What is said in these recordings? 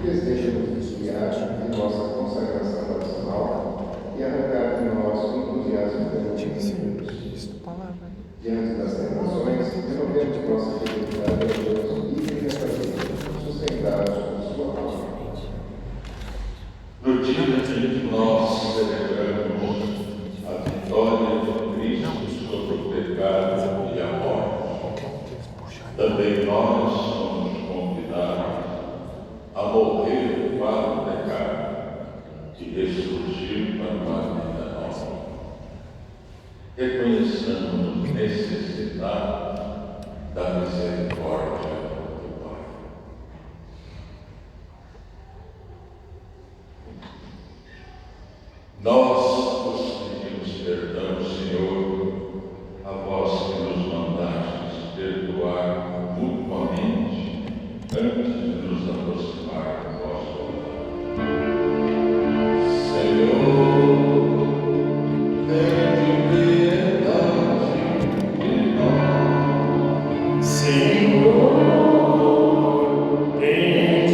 Deseja-nos desviar de nossa consagração nacional e arrancar de nós estamos necessitados da misericórdia do Pai. Nós vos pedimos perdão, Senhor, a vós que nos mandastes perdoar mutuamente antes de nos aproximar do vosso altar. Senhor, tem piedade de nós. Senhor, tem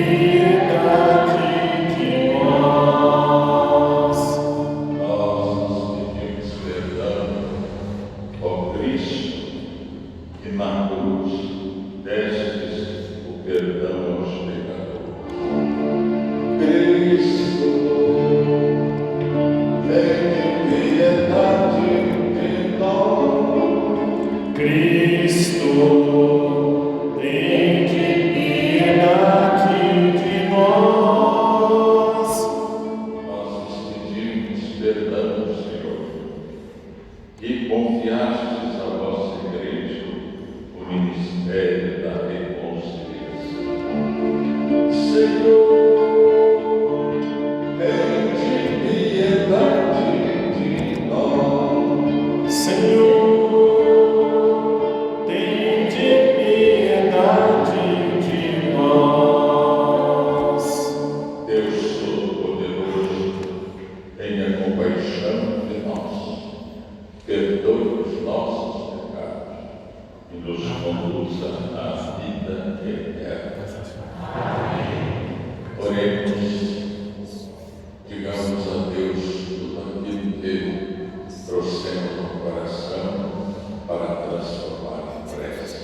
piedade de nós. Nós nos pedimos perdão, ó Cristo, que na cruz destes o perdão aos pecadores. Cristo, tem piedade de nós. Cristo, tem piedade de nós. Nós nos pedimos perdão, Senhor, que confiastes à vossa igreja o ministério da reconciliação. Senhor, tem piedade de nós. Senhor, tem piedade de nós. Deus Todo-Poderoso, tenha compaixão de nós, perdoe os nossos pecados e nos conduza à vida eterna. Oremos, digamos a Deus tudo aquilo que trouxemos no coração para transformar em prece.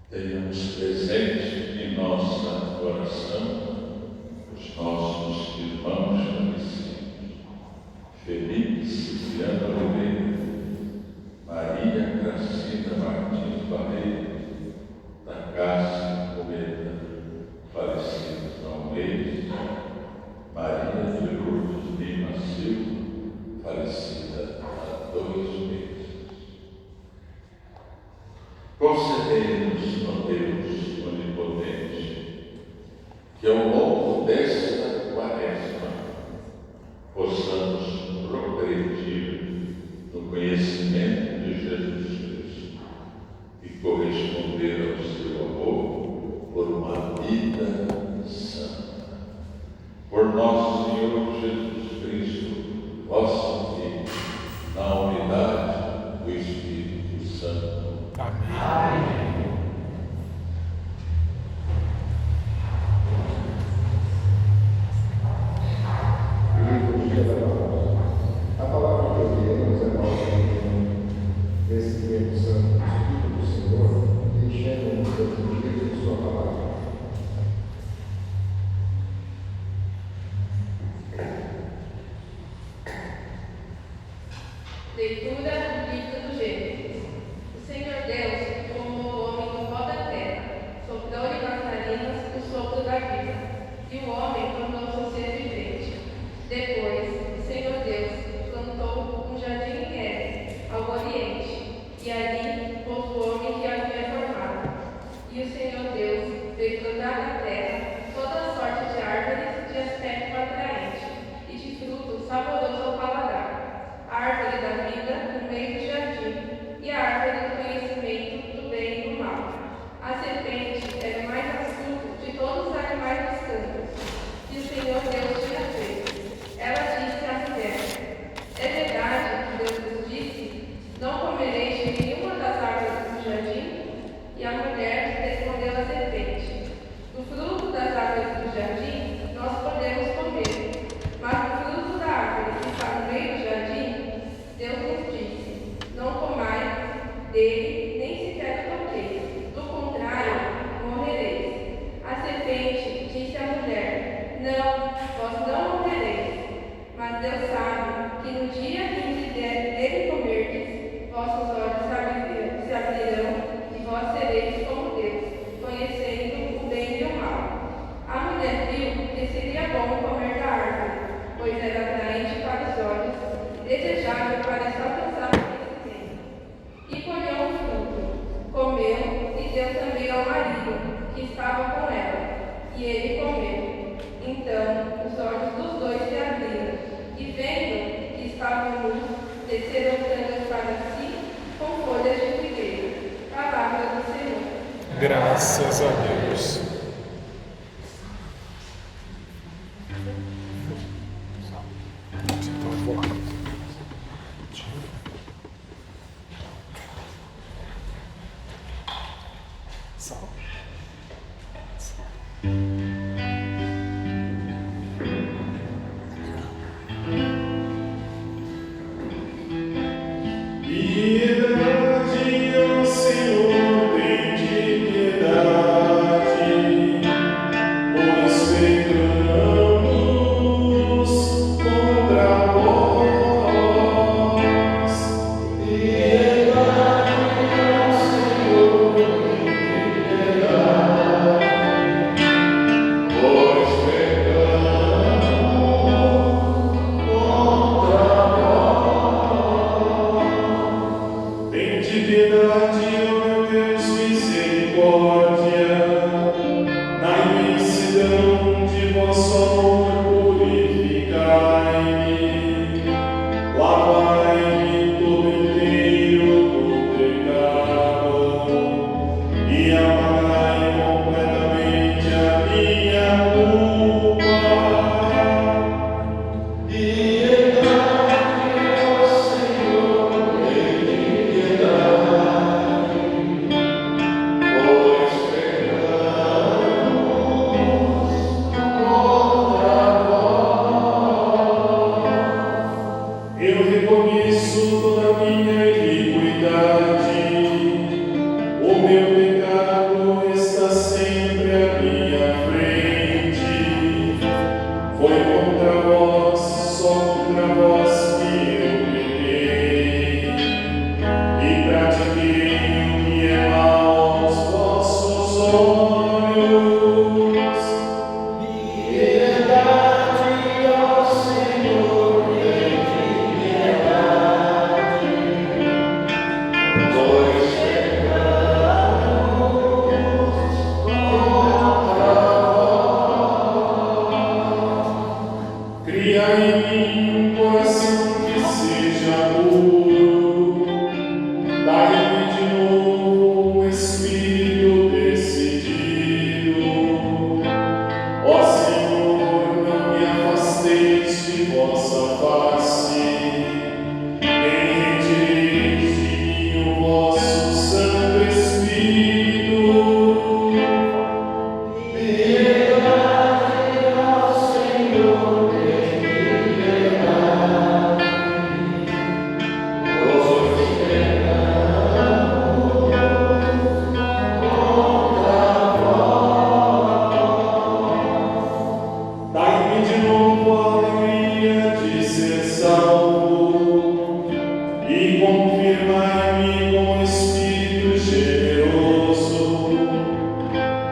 Tenhamos presente em nossa oração os nossos irmãos falecidos: Felipe Cipriano Oliveira, Maria Gracina Martins Barreira, da Cássia Cometa, falecidos há um mês, Maria de Lourdes Lima Silva, falecida há 2 meses. Concedei-nos, ó Deus onipotente, que ao longo desta quaresma possamos progredir no conhecimento de Jesus Cristo e corresponder ao seu amor por uma vida santa. Por nosso Senhor Jesus Cristo, vosso Filho, na unidade do Espírito Santo. Amém. A palavra que ouviremos é nossa desse tempo santo, Espírito do Senhor, enchendo-nos do sentido de sua palavra. Leitura do livro do Gênesis. O Senhor Deus formou o homem do pó da terra, soprou-lhe nas narinas o sopro da vida, e o homem tornou-se um ser vivente. Depois, o Senhor Deus plantou um jardim em Éden, ao oriente, e ali pôs o homem que havia formado. E o Senhor Deus fez brotar na terra toda sorte de árvores de aspecto atraente e de fruto saboroso ao paladar, a árvore da vida no meio do jardim, e a árvore do conhecimento do bem e do mal. A serpente era o mais astuto de todos os animais dos campos, que o Senhor Deus tinha feito. Ela disse à mulher: é verdade que Deus vos disse, não comereis de nenhuma das árvores do jardim? E a mulher respondeu à serpente: do fruto das árvores do jardim nós podemos comer, mas do fruto da árvore que está no meio do jardim, Deus nos disse: não comais dele, nem sequer o toqueis, do contrário, morrereis. A serpente disse à mulher: não, vós não morrereis, mas Deus sabe que no dia em que dele comerdes, vossos olhos Graças a Deus. Então eu vou lá. Sal. Piedade, ó Senhor, tem de piedade, pois pecamos contra vós. Piedade, ó Senhor, tem de piedade, pois pecamos contra vós. Tende piedade, ó meu Deus, misericórdia, na imensidão de vosso amor purificai-me, lavai-me todo inteiro do pecado e apagai completamente a minha culpa. Piedade, ó Senhor, tem de piedade, pois pecamos contra vós. Eu reconheço toda a minha iniquidade, o meu pecado está sempre à minha frente. Foi contra vós, só contra vós que eu pequei, e pratiquei o que é mal aos vossos olhos. Piedade, ó Senhor, tem de piedade, pois pecamos contra vós. Cria em mim um coração que seja puro, dai-me de novo um espírito decidido. Ó Senhor, não me afasteis de vossa face, nem retireis de mim o vosso Santo Espírito. Piedade, ó Senhor, tem de piedade, pois pecamos contra vós. Dai-me de novo a alegria de ser salvo e confirmai-me com espírito generoso.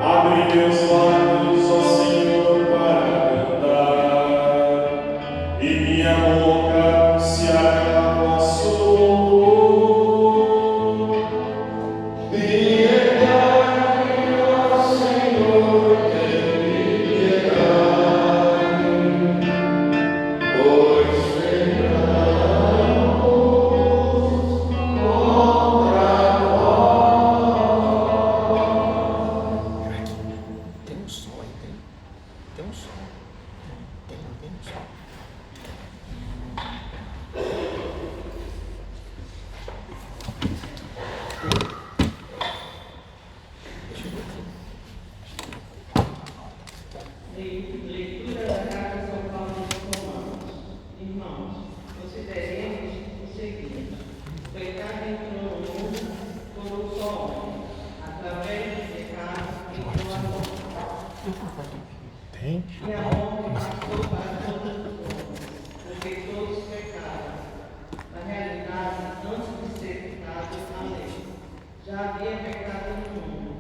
Abre meus lábios, ó Senhor, para cantar, e minha boca anunciará vosso louvor. Piedade, ó Senhor, tem piedade, pois pecamos contra vós. Tem um som aí, tem um som. Tem um som. Leitura da carta São Paulo aos Romanos. Irmãos, consideremos o seguinte: o pecado entrou no mundo por um só homem, através do pecado entrou a morte. Tem? E a morte passou para todos os homens, porque todos pecaram. Na realidade, antes de ser pecado, a lei já havia pecado no mundo,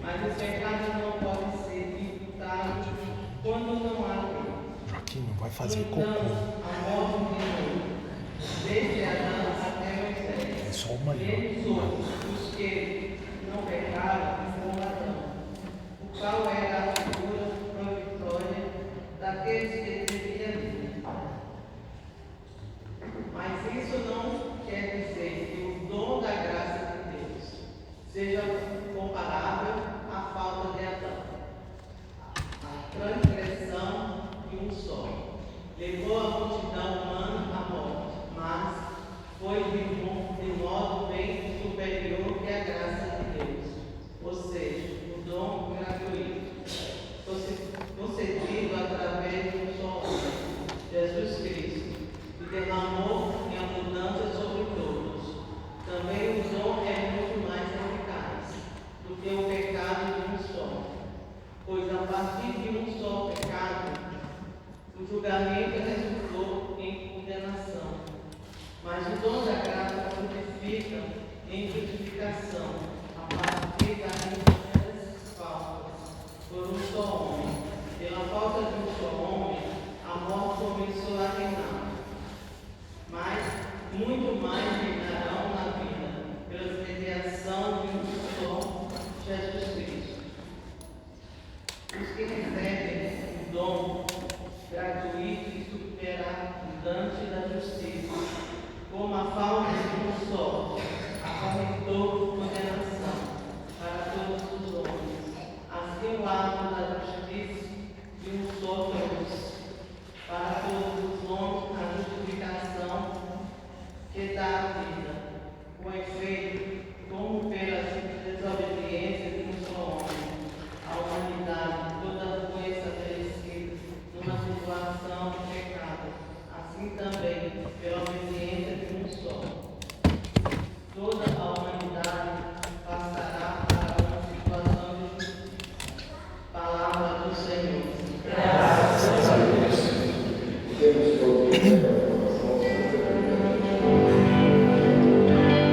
mas o pecado não pode ser imputado quando não há lei. Joaquim, não vai fazer Então, cocô. a morte reinou, desde Adão até Moisés. É só uma E aí, eles outros, os que não pecaram, foram Adão, o qual era a figura provisória daqueles que devia vir. Mas isso não quer dizer que o dom da graça de Deus seja comparável levou a multidão humana à morte, mas foi de modo bem superior que a graça de Deus, ou seja, o dom gratuito, concedido através de um só homem, Jesus Cristo, e derramou em abundância sobre todos. Também o dom é muito mais eficaz do que o pecado de um só, pois a partir de um só pecado, o julgamento resultou em condenação. Mas o dom da graça frutifica em justificação, a partir das inúmeras faltas, por um só homem. Pela falta de um só homem, a morte começou a reinar. Mas muito mais reinarão na vida, pela mediação de um só, Jesus Cristo. Os que recebem o dom gratuito e superabundante da justiça, como a falta de um só, acarretou condenação para todos os homens. Assim o ato da justiça de um só Deus, para todos os homens a justificação que dá a vida. Com efeito, como pela desobediência de um só homem, a humanidade toda foi estabelecida numa situação de pecado, assim também pela obediência de um só. Toda a humanidade passará para uma situação de justiça. Palavra do Senhor. Graças a Deus. Temos todos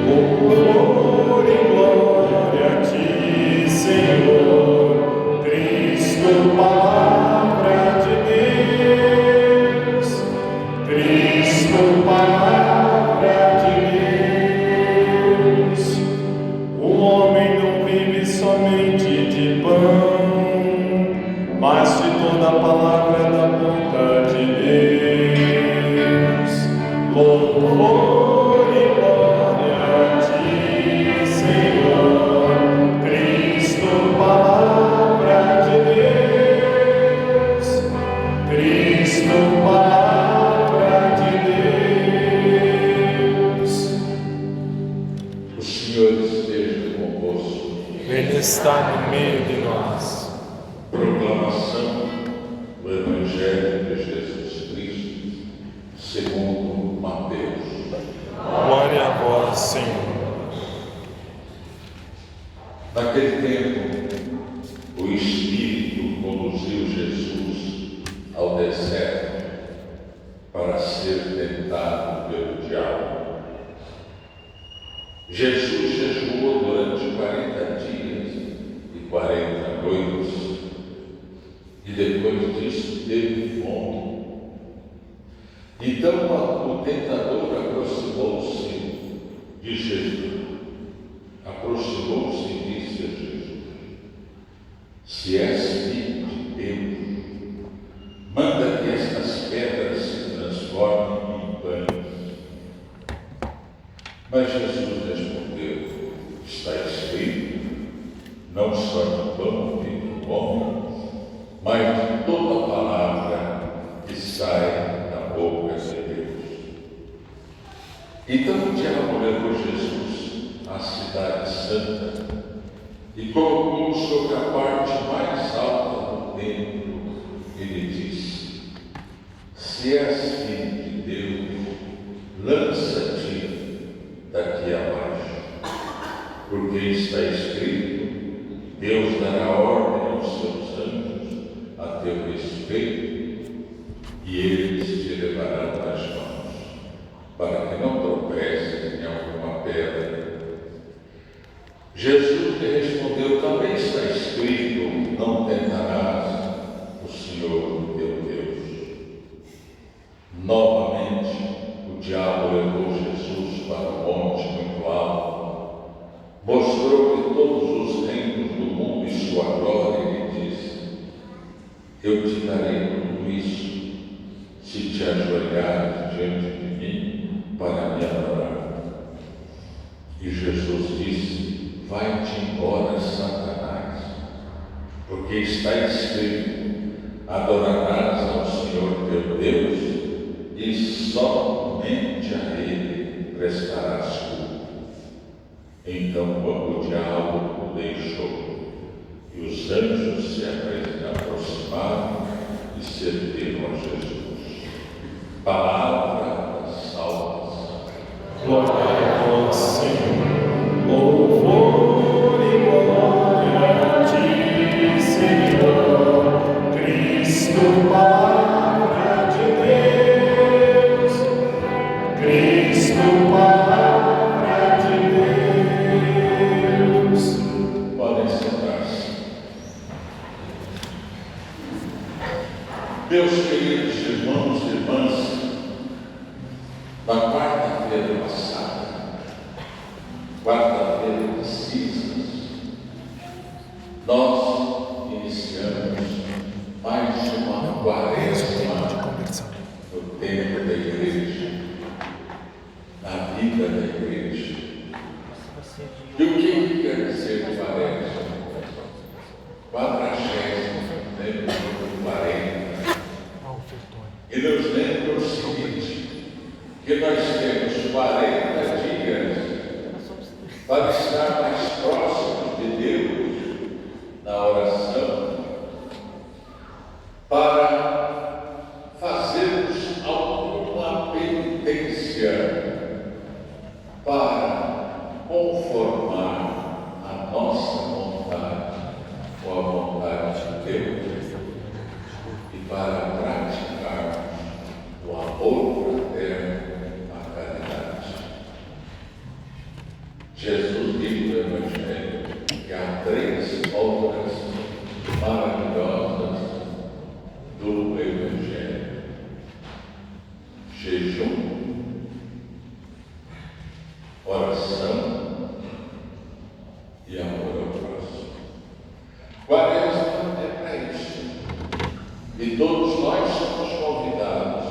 Louvor e glória a ti, Senhor, Cristo, palavra de Deus, Cristo, palavra de Deus. O homem não vive somente de pão, mas de toda a palavra da boca de Deus. Louvor e glória a ti, Senhor, Cristo, palavra de Deus, Cristo, palavra de Deus. O Senhor esteja convosco. Ele está no meio de nós. Proclamação do Evangelho de Jesus Cristo, segundo Mateus. Glória a vós, Senhor. Naquele tempo, o Espírito conduziu Jesus ao deserto para ser tentado pelo diabo. Jesus jejuou durante 40 dias e 40 noites, e depois disso teve fome. Então o tentador aproximou-se de Jesus. Aproximou-se e disse a Jesus: se és filho de Deus, manda que estas pedras se transformem em pães. Mas Jesus respondeu: está escrito, não só de pão vive o homem, mas de toda palavra que sai da boca de Deus. Então o diabo levou Jesus à cidade santa e colocou-o sobre a parte mais alta do templo e lhe disse: se és filho de Deus, lança-te daqui abaixo, porque está escrito: Deus dará ordem aos seus anjos a teu respeito, e eles te levarão nas mãos, para que não tropeces em alguma pedra. Jesus lhe respondeu: também está escrito: não tentarás o Senhor teu Deus. Novamente, o diabo levou Jesus para um monte muito alto, mostrou-lhe todos os reinos do mundo e sua glória, e lhe disse: eu te darei tudo isso, se te ajoelhares diante de mim para me adorar. E Jesus disse: vai-te embora, Satanás, porque está escrito: adorarás ao Senhor teu Deus e somente a ele prestarás culto. Então, quando o diabo o deixou e os anjos se aproximaram e serviram a Jesus. Palavra da salvação. Glória a vós, Senhor. Louvor e glória a ti, Senhor. Cristo, palavra de Deus. Cristo, palavra de Deus. Podem sentar-se. Meus queridos irmãos e irmãs, na quarta-feira passada, quarta-feira de cinzas, nós iniciamos mais uma quaresma no tempo da igreja, na vida da igreja. E o que quer dizer quaresma? 40º, lembra do 40. E nos lembra o seguinte, que nós temos 40 dias para estar mais próximos de Deus na oração, para fazermos alguma penitência, para conformar a nossa vontade com a vontade de Deus e para praticar o amor fraterno, a caridade. Jesus diz no Evangelho que há 3 obras maravilhosas do Evangelho: jejum, oração e amor ao próximo. Quaresma é para isso. E todos nós somos convidados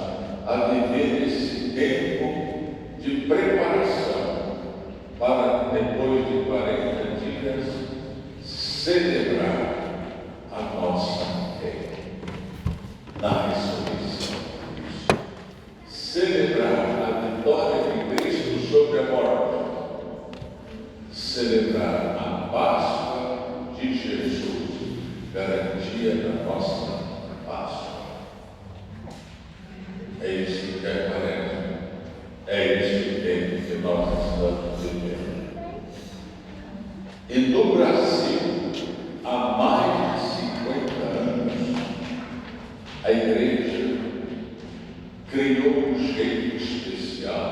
a viver esse tempo de preparação para, depois de 40 dias, celebrar a nossa fé na ressurreição de Cristo. Celebrar a vitória de Cristo sobre a morte. Celebrar a Páscoa de Jesus, garantia da nossa Páscoa. É isso que é quaresma. É esse tempo que nós estamos vivendo. E no Brasil, há mais de 50 anos, a igreja criou um jeito especial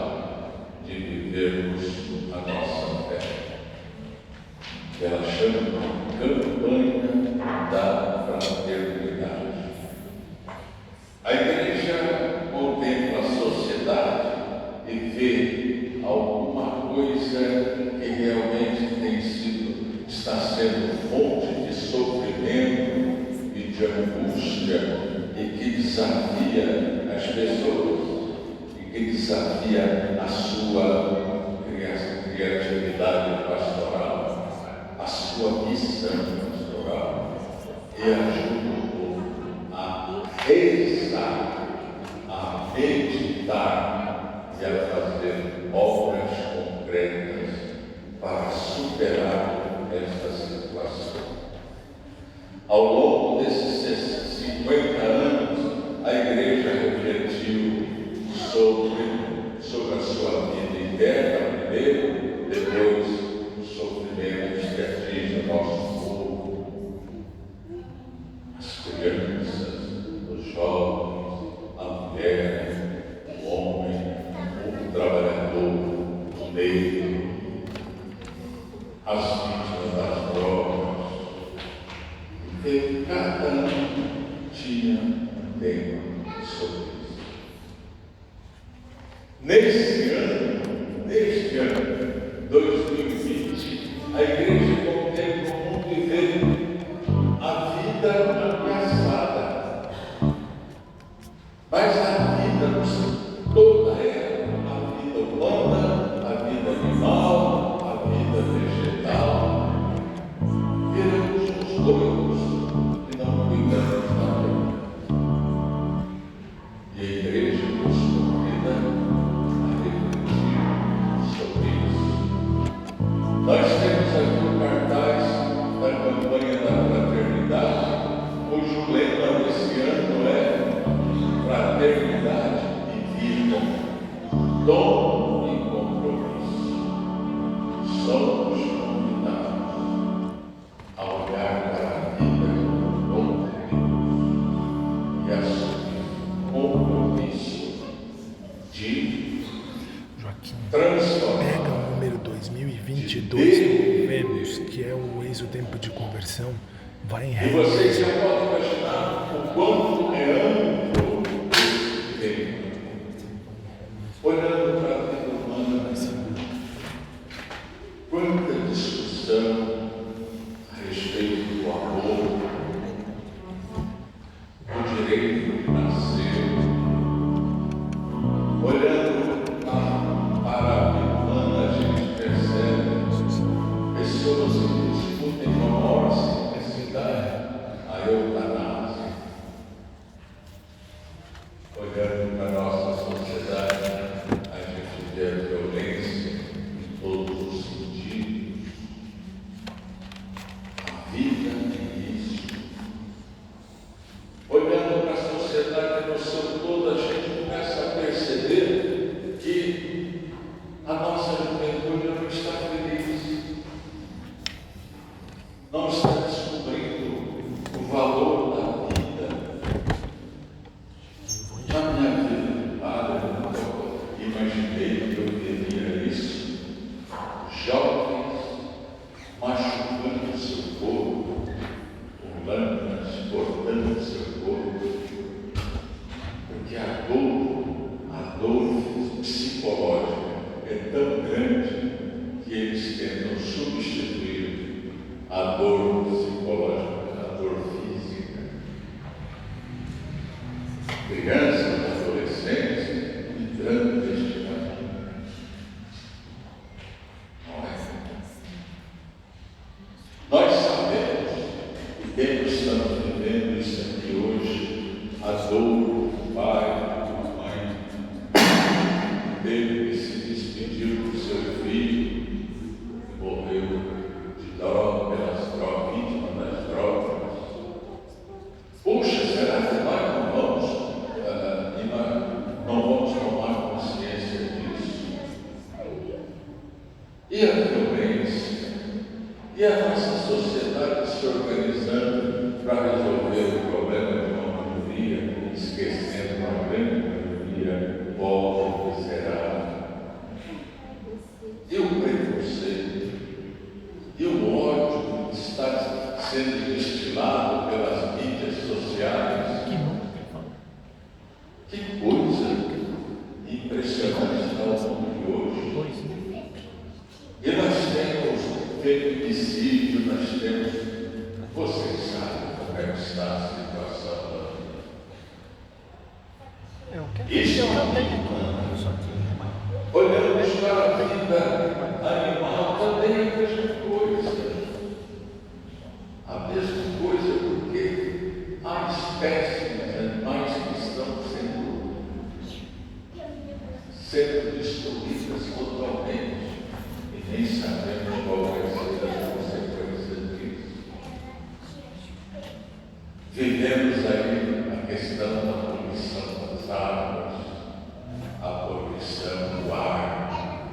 de vivermos a nossa fé. Ela chama campanha da fraternidade. A igreja contempla a sociedade e vê alguma coisa que realmente está sendo fonte de sofrimento e de angústia e que desafia as pessoas e que desafia a sua criatividade pastoral, a sua missão pastoral, e ajuda o povo a rezar, a meditar e a fazer obras concretas para superar esta situação. Ao longo desses 50 anos, a igreja refletiu sobre a sua vida interna primeiro, depois os sofrimentos que atingem o nosso povo, as crianças, os jovens, a mulher, o homem, o trabalhador, o negro, as vítimas das drogas, porque cada um tinha um tema sobre isso. Neste ano, 2020, a igreja contempla o mundo vivendo a vida ameaçada. Mas a vida, toda ela, a vida humana, a vida animal, a vida vegetal, viramos uns doidos que não cuidamos da vida. E a igreja busca 2 que vemos, que é o eis o tempo de conversão, vai em E regra. vocês já podem imaginar o quanto é amplo esse tema. Olhando para a vida humana, quanta discussão a respeito do amor, do direito de nascer. Olhando para a vida humana, a gente percebe pessoas que discutem com a maior simplicidade a eutanásia. Olhando para a nossa sociedade, a gente vê a violência em todos os sentidos. A vida é isso. Olhando para a sociedade no seu todo, a gente começa a perceber que a nossa juventude não está feliz, não está descobrindo o valor da vida. Na minha vida de padre, eu nunca imaginei que eu teria isso. Jovens machucando o seu corpo, com lâminas cortando o seu corpo, porque a dor psicológica é tão grande que eles tentam substituir a dor psicológica, a dor física. Crianças, adolescentes, entrando neste caminho. Não é? Nós sabemos, e temos estamos vivendo isso aqui hoje, a dor do pai, da mãe, teve que se despedir do seu filho, que morreu de droga, vítima das drogas. Puxa, será que nós não vamos tomar consciência disso? E a violência? E a nossa sociedade se organizando para resolver o problema de uma minoria, esquecendo uma grande maioria pobre, miserável? E o preconceito? E o ódio que está sendo destilado pelas mídias sociais? Que coisa impressionante está o mundo de hoje. E nós temos feminicídio, nós temos, vocês sabem como é que está a situação. Isso olhamos para a vida animal também é a mesma coisa. A mesma coisa, porque há espécies animais que estão sendo destruídas totalmente e nem sabemos qual vai ser a consequência disso. Vivemos aí a questão da poluição das águas, a poluição do ar,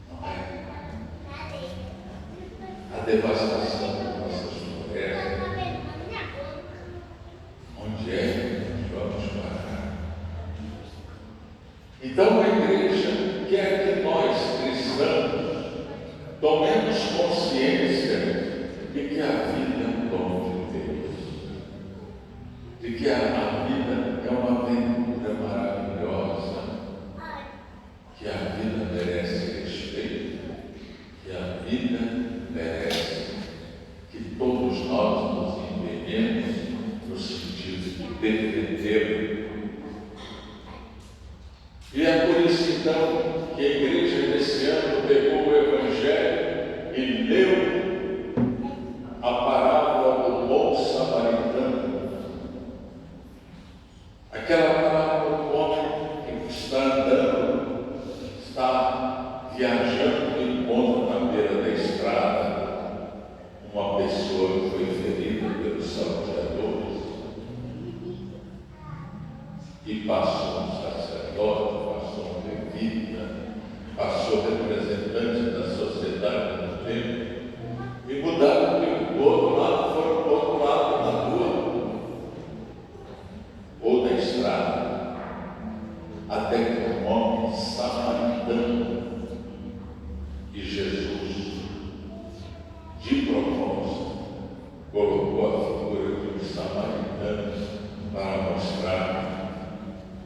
não é? A devastação das nossas florestas. Onde é que nós vamos parar? Então a igreja quer que nós, cristãos, tomemos consciência de que a vida é um dom de Deus, de que a vida é uma aventura maravilhosa, que a vida merece respeito, que a vida merece que todos nós nos empenhemos no sentido de defendê-la. E é por isso então que a igreja nesse ano pegou o Evangelho e leu a parábola do bom samaritano. Aquela parábola do homem que está andando, está viajando e encontra na beira da estrada uma pessoa que foi ferida pelos salteadores. E passou um sacerdote, passou um levita, passou representante da sociedade do tempo, e mudaram do outro lado, foram do outro lado da rua ou da estrada, até que um homem samaritano, e Jesus de propósito, colocou a figura dos samaritanos para mostrar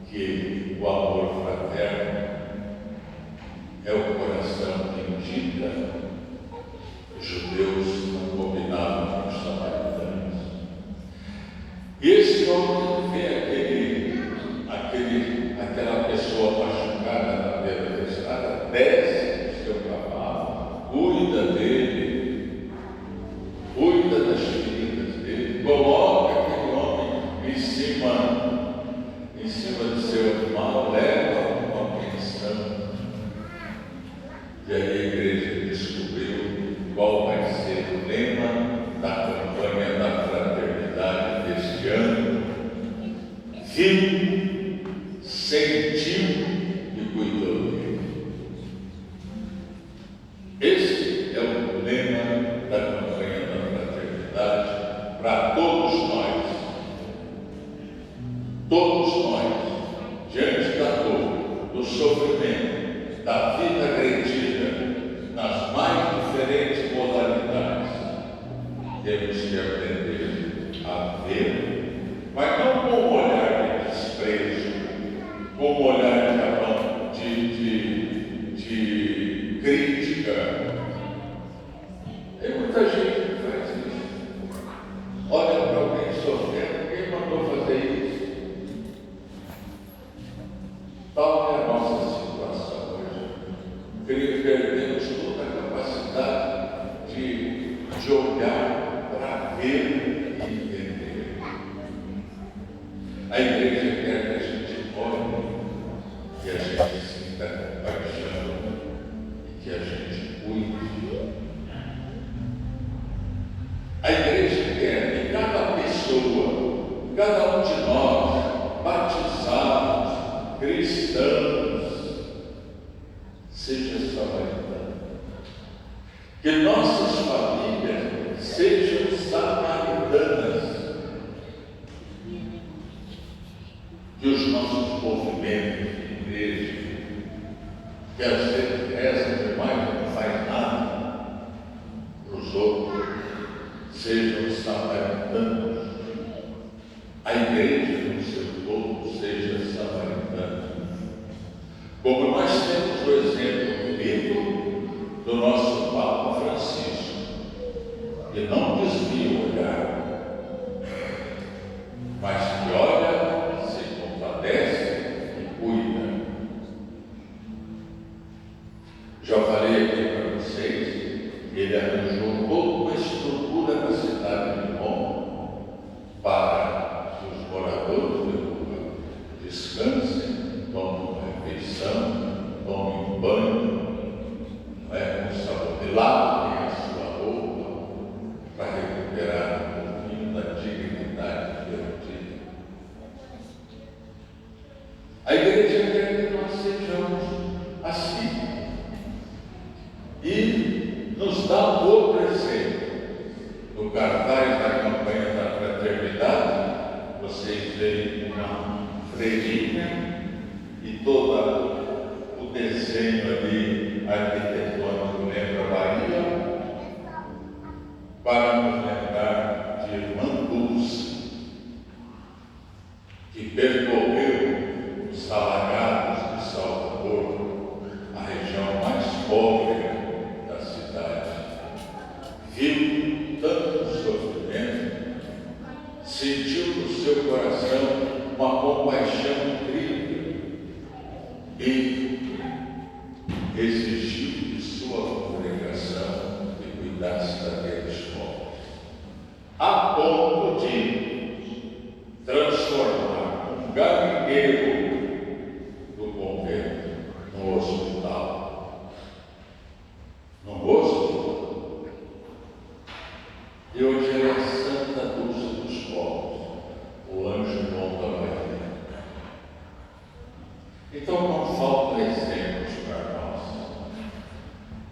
que o amor fraterno é o coração que indica. Os judeus não combinavam com os samaritanos. E esse homem vê aquela pessoa machucada na beira da estrada, desce do seu cavalo, cuida dele, cuida das feridas dele, coloca aquele homem em cima do seu animal, leva uma pensão. E aí a igreja descobriu qual vai ser o lema da campanha da fraternidade deste ano. Viu, sentiu e cuidou dele. Este é o lema da campanha da fraternidade para todos nós. Todos nós, diante da dor, do sofrimento, da vida agredida, nas mais diferentes modalidades, temos que aprender a ver, mas não com um olhar de desprezo, com um olhar de crítica. Tem muita gente que faz isso. Olha para alguém sofrendo, quem mandou fazer isso? Tal é a nossa situação hoje. Perdemos toda a capacidade de olhar para ver e entender. A igreja quer que a gente olhe, que a gente sinta compaixão e que a gente cuide. A igreja quer que cada pessoa, cada um de nós, batizados, cristãos, seja samaritano. Que nossas famílias sejam samaritanas. Que os nossos movimentos de igreja, que às vezes rezam demais e não faz nada para os outros, sejam samaritanos. A igreja no seu todo seja samaritana. Como nós temos o exemplo vivo do nosso Papa Francisco, que não desvia o olhar, mas que olha, se compadece e cuida. Já falei aqui para vocês, ele arranjou toda uma estrutura na cidade de Roma para que os moradores de rua descansem, tomem uma refeição, tomem um banho, com sabor de lavem a sua roupa, para recuperar um pouquinho da dignidade perdida. A igreja quer que nós sejamos assim. E nos dá um outro exemplo. No cartaz da campanha da fraternidade, vocês veem uma freirinha e todo o desenho ali arquitetônico lembra a Bahia, para nos lembrar de Irmã Dulce, que percorreu os alagados de Salvador, a região mais pobre da cidade, viu tanto sofrimento, sentiu no seu coração uma compaixão incrível e exigiu de sua congregação que cuidasse daqueles povos, a ponto de transformar um galinheiro do convento no hospital. No rosto. E hoje ela é Santa Dulce dos Povos, o anjo bom da Maria. Então não falta exemplos para nós.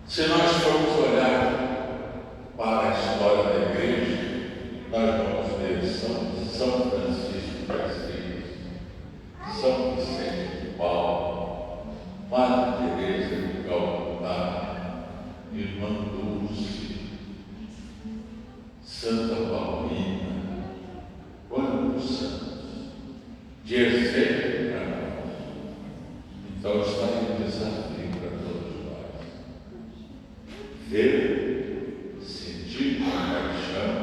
Se nós formos olhar para a história da igreja, nós vamos ver São Francisco de Assis, São Santa Paulina, quantos santos de exemplo para nós. Então está aí um desafio para todos nós. Ver, sentir compaixão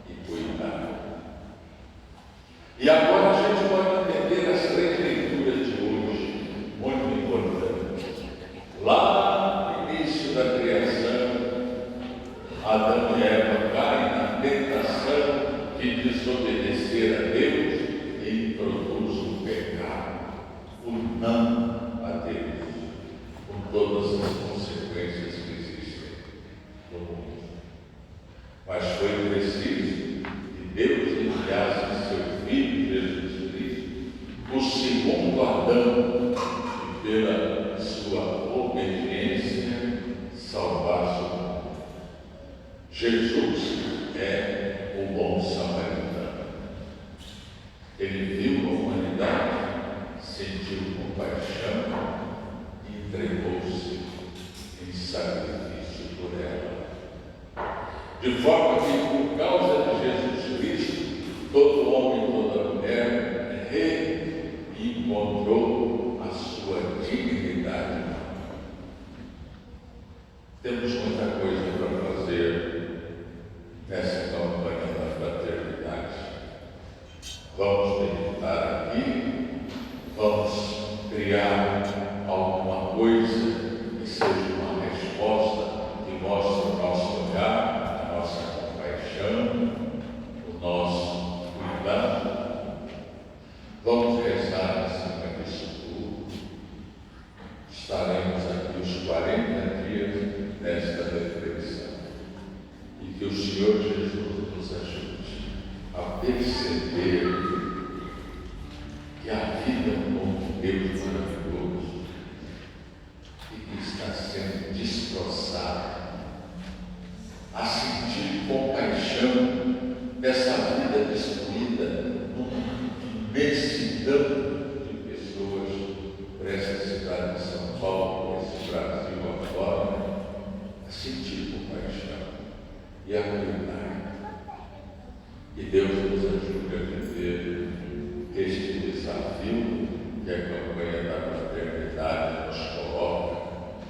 e cuidar. E agora a gente pode entender as 3 leituras de hoje, muito importantes. Lá no início da criação, Adão e Eva caem na tentação de desobedecer a Deus e introduz o pecado, o não a Deus, com todas as consequências que existem no mundo. Mas foi preciso que Deus enviasse seu Filho Jesus Cristo, o segundo Adão, e pela sua obediência salvasse o mundo. Jesus é o bom samaritano. Ele viu a humanidade, sentiu compaixão e entregou-se em sacrifício por ela. De forma que, por causa de Jesus Cristo, todo homem e toda mulher reencontrou a sua dignidade. Temos muita coisa para fazer nessa campanha da fraternidade. Vamos meditar aqui, vamos criar alguma coisa que seja uma resposta que mostre o nosso olhar, a nossa compaixão, o nosso cuidado. Vamos rezar acima disso tudo. Estaremos aqui os 40 dias nesta reflexão. E que o Senhor Jesus nos ajude a perceber que a vida é um Deus maravilhoso e que está sendo destroçada, a sentir compaixão dessa vida destruída numa imensidão de pessoas por essa cidade de São Paulo, por esse Brasil afora, a sentir compaixão e a cuidar. Que Deus nos ajude a viver este desafio que a campanha da fraternidade nos coloca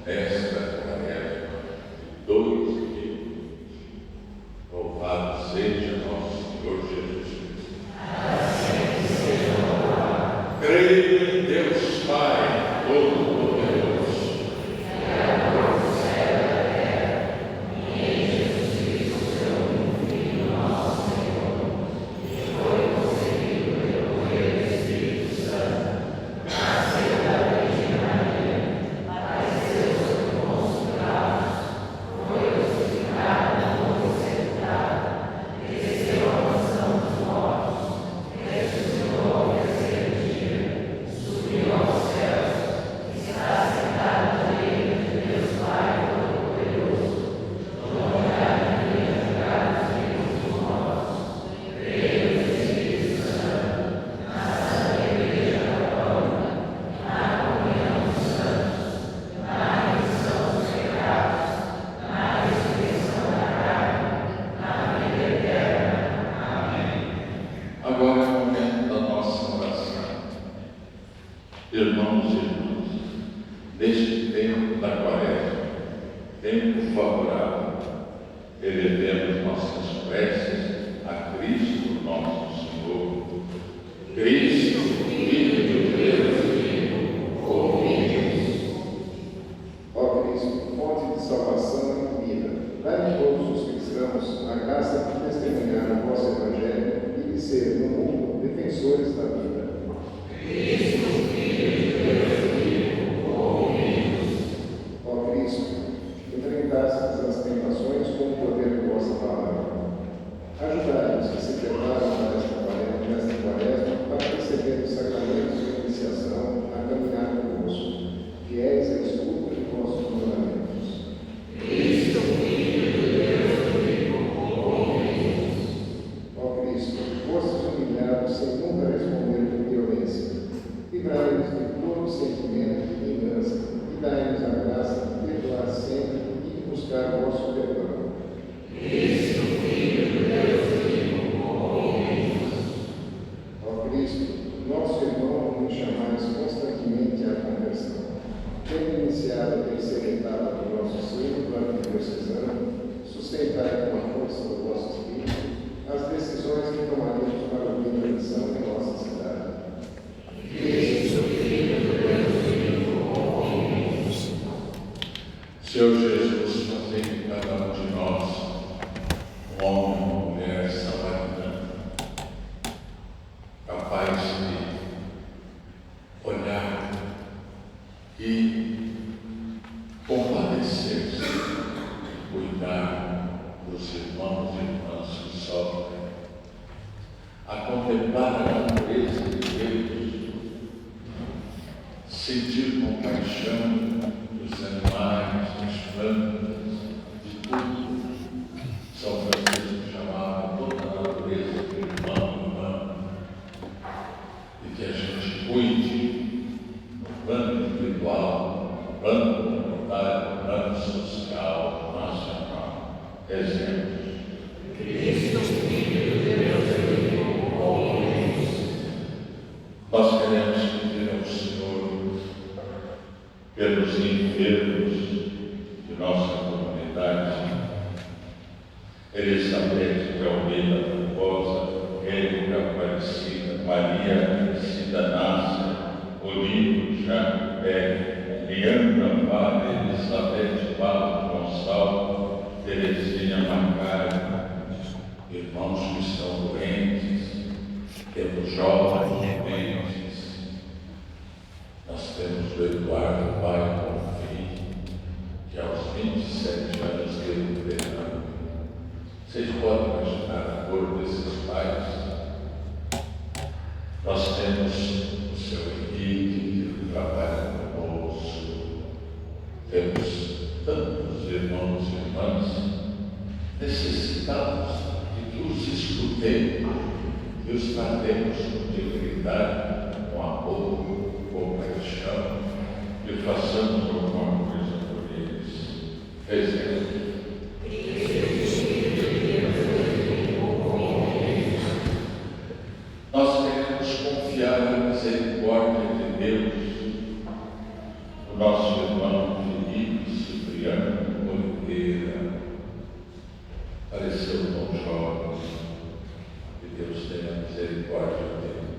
nesta tarefa de 2020. Louvado seja nosso Senhor Jesus Cristo. Assim seja louvado. Creio em Deus Pai Todo-Poderoso, Criador do céu e da terra, e em Jesus Cristo, seu Filho, nosso Senhor, que foi concebido pelo poder do Espírito Santo, nasceu da Virgem Maria, padeceu sob Pôncio Pilatos, foi crucificado, morto e sepultado, desceu à mansão dos mortos, ressuscitou ao terceiro dia, subiu aos céus, está sentado à direita de Deus Pai Todo-Poderoso, dominará e julgar os vivos e os mortos. Creio no Espírito Santo, na Santa Igreja Católica, na comunhão dos santos, na remissão dos pecados, na ressurreição da carne, na vida eterna. Amém. Agora é o momento da nossa oração. Irmãos e irmãs, neste tempo da Quaresma, tempo favorável, elevemos nossas preces a Cristo nosso Senhor. Cristo, Filho de Deus vivo, ouvi-nos. Ó Cristo, fonte de salvação e vida, dai a todos os cristãos a graça de testemunhar o vosso Evangelho e de ser, no mundo, defensores da vida. Ó Cristo, enfrentastes as tentações com o poder de vossa palavra. contemplar a natureza de Deus, sentir compaixão dos animais, das plantas, de tudo. São Francisco chamava toda a natureza de irmão humano, e que a gente cuide no plano individual, no plano comunitário, no plano social, nacional. Exemplos. Nós queremos pedir ao Senhor pelos enfermos de nossa comunidade, Elizabeth de Almeida Barbosa, Érica Aparecida, Maria Aparecida Nácia, Olívio Jaco Pérez, Leandra Vale, Elizabeth Vale Gonçalves, Terezinha Macário, irmãos que estão doentes, temos jovens doentes, nós temos o Eduardo Pai Confim, que aos 27 anos teve derrame. Vocês podem imaginar a dor desses pais? Nós temos o seu Henrique, que trabalha conosco, temos tantos irmãos e irmãs necessitados de que os escutemos, que os tratemos com dignidade, com amor, com paixão, e façamos alguma coisa por eles. Exemplo. Nós queremos confiar na misericórdia de Deus, o nosso irmão Felipe Cipriano Oliveira, faleceu tão jovem, que Deus tenha misericórdia dele.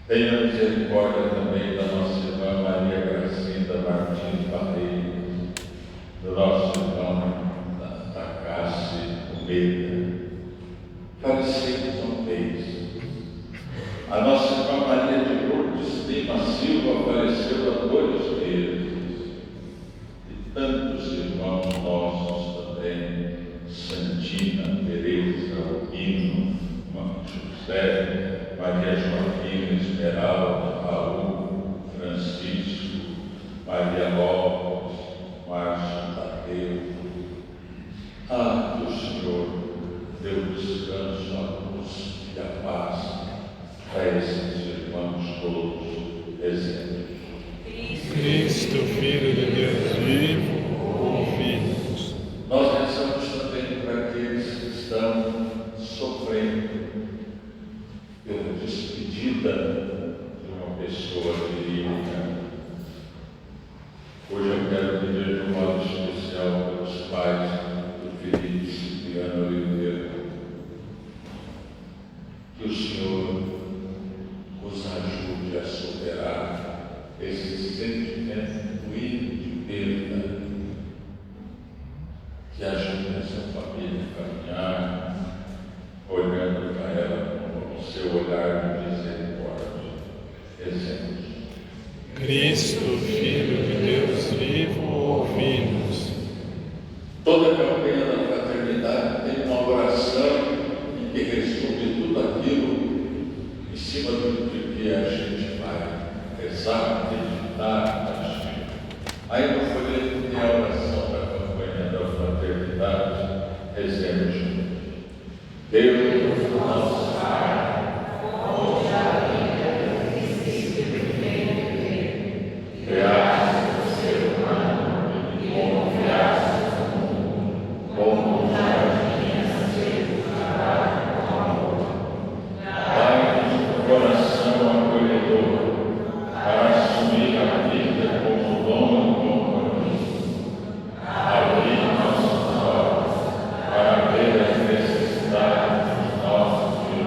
Tenha misericórdia também da nossa irmã Maria Gracinda Martins Barreiros, do nosso irmão Takashi Almeida, falecidos há um mês. A nossa irmã Maria de Lourdes Lima Silva faleceu há 2 meses. E tantos irmãos nossos também, Santina, Tereza, Albino, José, Maria Joaquina, Esmeralda, Raul, Francisco, Maria Lopes, Márcio Tadeu. Que o Senhor dê o descanso, a luz e a paz para esses irmãos todos. Exemplos. Cristo, Filho de Deus vivo, ouvi-nos. Nós rezamos também para aqueles que estão sofrendo pela despedida de uma pessoa querida. Hoje eu quero pedir de um modo especial pelos pais do Felipe Cipriano Oliveira, que o Senhor os ajude a superar esse sentimento doído de perda, que ajude essa família a caminhar, olhando para ela com o seu olhar de misericórdia. Exemplos. Cristo, Filho de Deus vivo, ouvi-nos. Toda a campanha da fraternidade tem uma oração em que resume tudo aquilo em cima do que a gente vai rezar, meditar, agir. Aí no folheto tem a oração da campanha da fraternidade. Exemplos. Deus, nosso Pai, onde habita o princípio do bem, criaste o ser humano e confiaste no mundo, como jardim a ser cultivado com amor. Dai-nos um coração acolhedor para assumir a vida como dom e compromisso. Abrir nossos olhos para ver as necessidades dos nossos irmãos.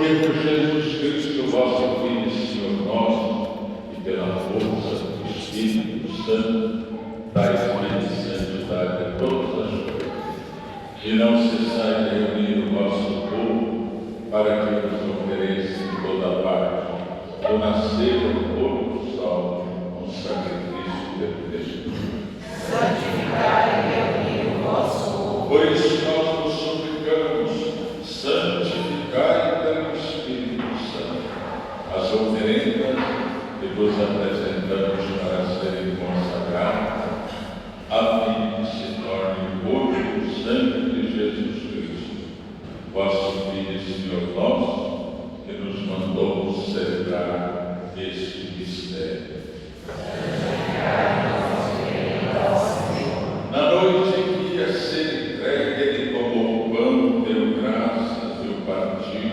Porque por Jesus Cristo, vosso Filho e Senhor nosso, e pela força do Espírito Santo, dai-lhe santidade a todas as coisas, e não cessai de reunir o vosso povo, para que vos ofereça em toda parte, do nascer do pôr do sol, um sacrifício perfeito. Santificai e reunir o vosso povo. Por isso nós vos suplicamos, santificai pelo Espírito Santo as oferendas que vos apresentamos para serem consagradas, a fim de se torne o corpo e o sangue de Jesus Cristo, vosso Filho e Senhor nosso, que nos mandou celebrar este mistério. Na noite em que ia ser entregue, ele tomou o pão, deu graças e o partiu,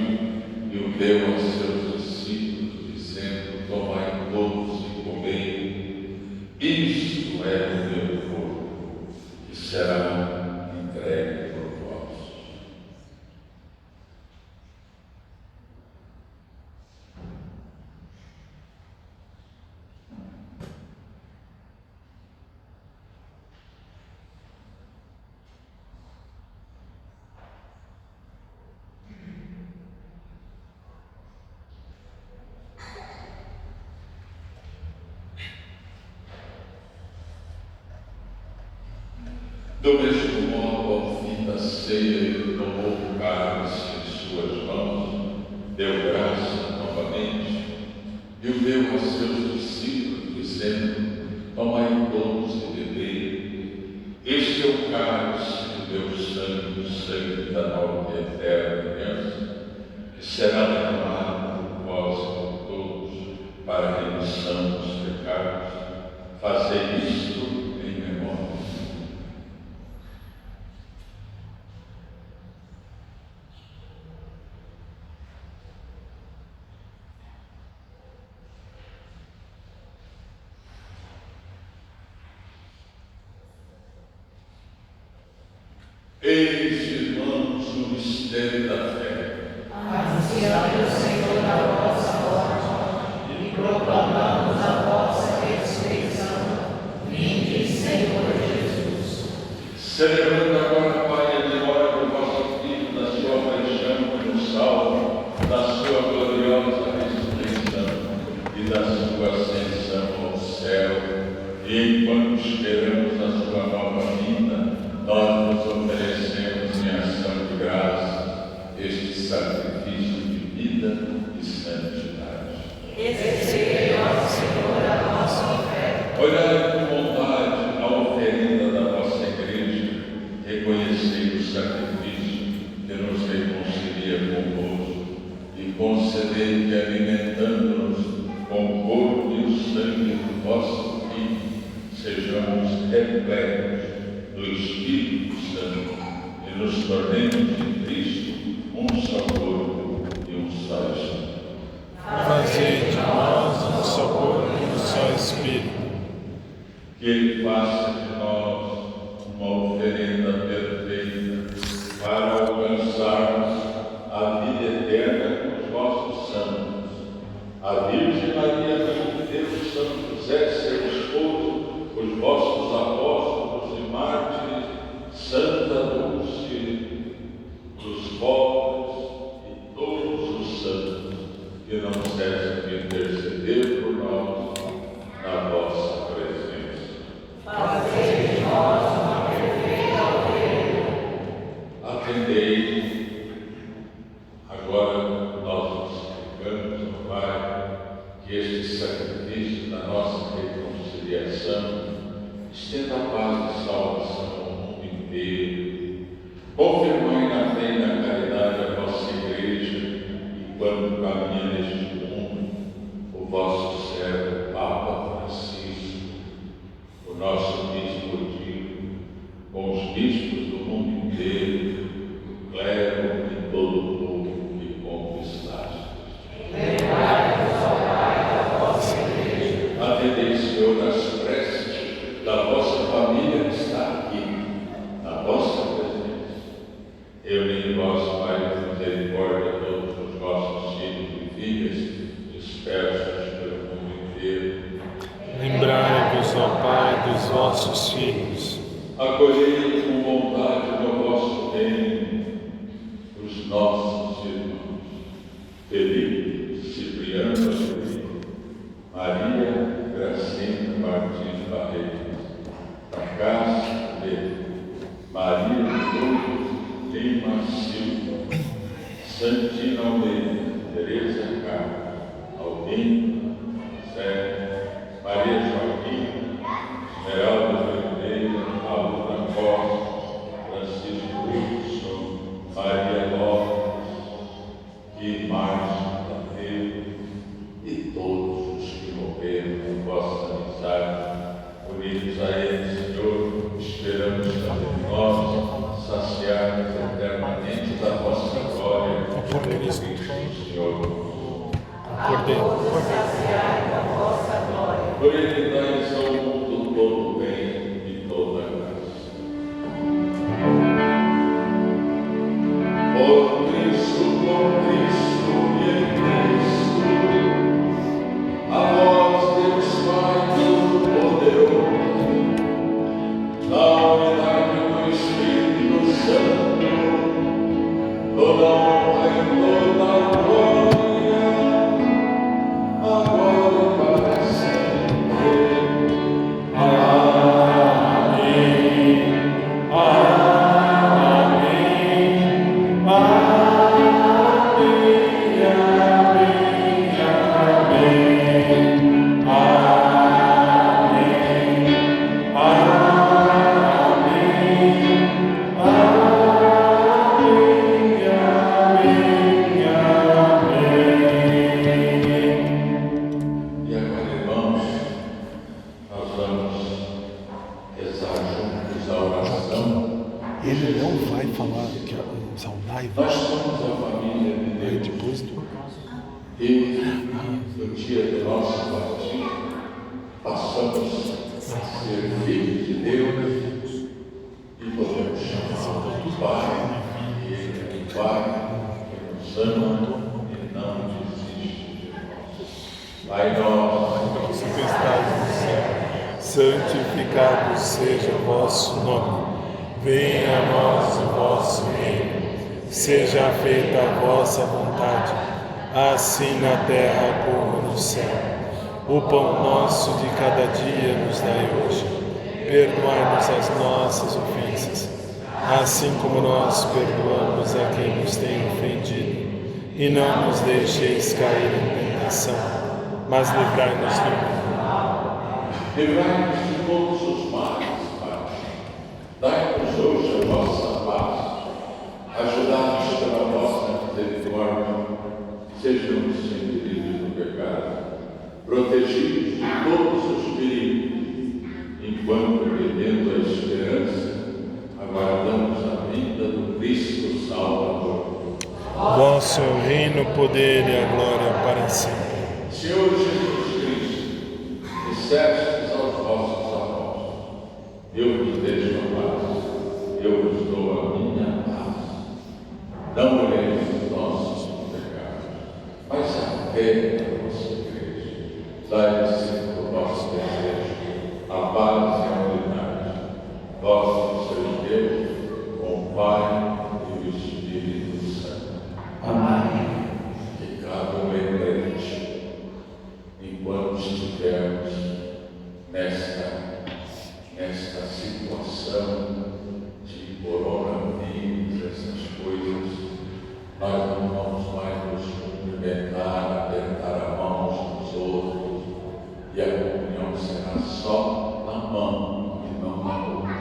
e o deu a seus discípulos, dizendo: tomai todos e comei, isto é o meu corpo, que será entregue por vós. Do mesmo modo, ao fim da ceia, ele tomou o cálice em suas mãos, deu graça novamente, e o deu a seus discípulos, dizendo: tomai todos e bebei. Este é o cálice do meu sangue, o sangue da nova e eterna aliança, que será derramado por vós e por todos, para a remissão dos pecados. Fazei isto em memória. Eis, irmãos, o mistério da fé. Anunciamos o Senhor a vossa morte e proclamamos a vossa ressurreição. Vinde, Senhor Jesus. Celebrando agora, Pai, a memória do vosso Filho, da sua paixão e do salvo, da sua gloriosa ressurreição e da sua ascensão ao céu, e enquanto esperamos a sua nova vinda, nós nos oferecemos em ação de graça este sacrifício de vida e santidade. Recebei, ó Senhor, a nossa oferta. Olhai com bondade a oferenda da vossa Igreja, reconhecei o sacrifício que nos reconcilia convosco e concedei que, alimentando-nos com o corpo e o sangue do vosso Filho, sejamos repletos do Espírito Santo e nos tornemos em Cristo um só corpo e um só Espírito. Fazei de nós um só corpo e um só Espírito. Que Ele faça de nós uma oferenda perfeita para alcançarmos a vida eterna com os vossos santos. A Virgem Maria, Mãe de Deus, São José, seu esposo, os vossos apóstolos e mártires, Santa Dulce, os pobres e todos os santos, que não cessam de interceder por nós na vossa presença. Fazei de nós uma perfeita oferenda. Atendei. Agora nós nos suplicamos, ó Pai, que este sacrifício da nossa reconciliação estenda a paz e salvação ao mundo inteiro. Confirmai na fé e na caridade a vossa Igreja, e quando caminha neste mundo, o vosso servo Papa Francisco, o nosso bispo Odilo, com os bispos do mundo inteiro, o clero e todo o povo que conquistaste. Levai-nos ao Pai da vossa Igreja. Atendei, Senhor, as preces da vossa família que está aqui, na vossa presença. Eu em vós, Pai, de misericórdia, todos os vossos vossos filhos. Acolhei com bondade no vosso reino os nossos irmãos, Felipe, Cipriano, Maria, Gracina Martins Barreto, Cássia, Maria Lourdes Lima Silva, Santina Almeida, Tereza Carlos, Aldinho, Sérgio, Maria Joaquim, Esmeralda Oliveira, Aluna Costa, Francisco Wilson, Maria Lopes, e Márcio Tadeu, e todos os que morreram com vossa amizade, unidos a eles, Senhor, esperamos também nós, saciados eternamente da vossa glória, Por Cristo, Senhor. Cordeiro. Por ele dais ao mundo todo o bem e toda a graça. Por Cristo, com Cristo e em Cristo, a vós, Deus Pai Todo-Poderoso, na unidade do Espírito Santo, toda honra e toda a glória, agora e para sempre. E agora, irmãos, nós vamos rezar juntos a oração. Ele não vai falar que saudai Nós somos a família de aí Deus. depois do. E no dia do nosso batismo, passamos a ser filhos de Deus e podemos chamar de Pai. E Ele é um Pai que nos ama e não desiste de nós. Pai nosso, Que estás no céu, santificado seja o vosso nome. Venha a nós o vosso reino. Seja feita a vossa vontade, assim na terra como no céu. O pão nosso de cada dia nos dai hoje. Perdoai-nos as nossas ofensas, assim como nós perdoamos a quem nos tem ofendido. E não nos deixeis cair em tentação, mas livrai-nos do mal. livrai-nos de todos os males, Pai. Dai-nos hoje a vossa paz. Ajudai-nos pela vossa misericórdia. Sejamos sempre livres do pecado, protegidos de todos os perigos, enquanto, vivendo a esperança, aguardamos a vinda do Cristo Salvador. Vosso é o reino, o poder e a glória para sempre. Senhor Jesus Cristo, dissestes aos vossos apóstolos: eu vos deixo a paz, eu vos dou a minha paz. Não olheis os nossos pecados, mas a fé da vossa igreja. Dai-lhe sempre o vosso desejo, a paz e a unidade. Vós sois Deus, com o Pai e o Espírito Santo. Amém. Que cada um lembrete, enquanto estivermos nesta situação de coronavírus, essas coisas, nós não vamos mais nos cumprimentar, apertar a mão uns dos outros, e a comunhão será só na mão e não na boca.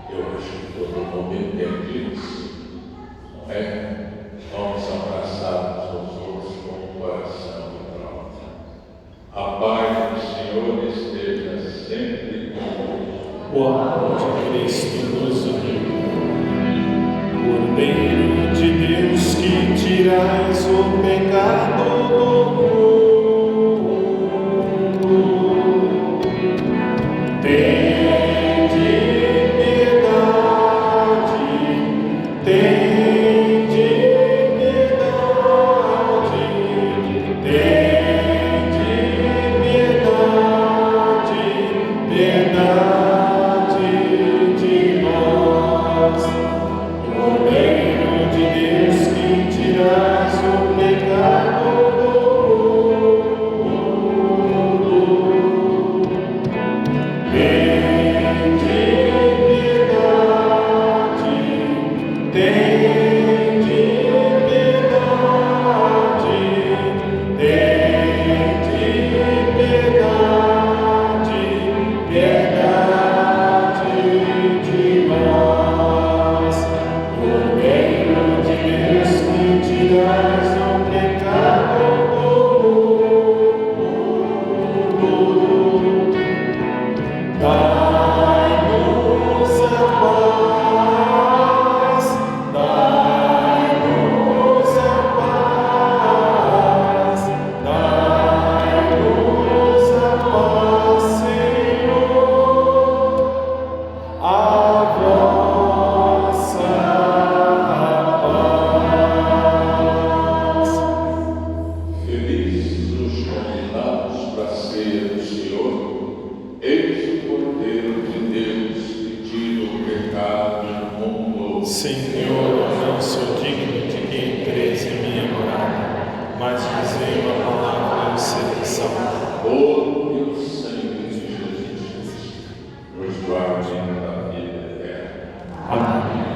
Eu acho que todo mundo entende isso, não é? Vamos abraçar uns aos outros com o coração e pronto. A paz do Senhor esteja sempre convosco. O amor de Cristo nos uniu. Cordeiro de Deus, que tirais o pecado do mundo, tende piedade, tende piedade, tende piedade, piedade. mas dizei uma palavra e serei salvo. Corpo e o sangue de Jesus nos guardem da vida eterna. Amém.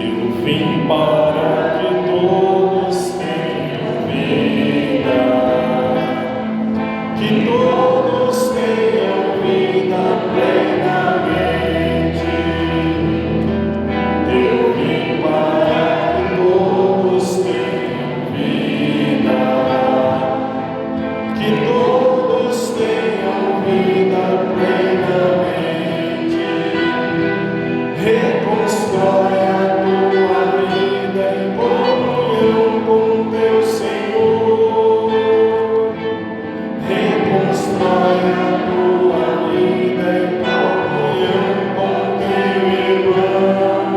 Eu vim para que todos tenham vida, que todos tenham vida plenamente. Eu vim para que todos tenham vida, que todos tenham vida plenamente. Reconstrói a tua vida em comunhão com teu Senhor. Reconstrói a tua vida em comunhão com teu irmão.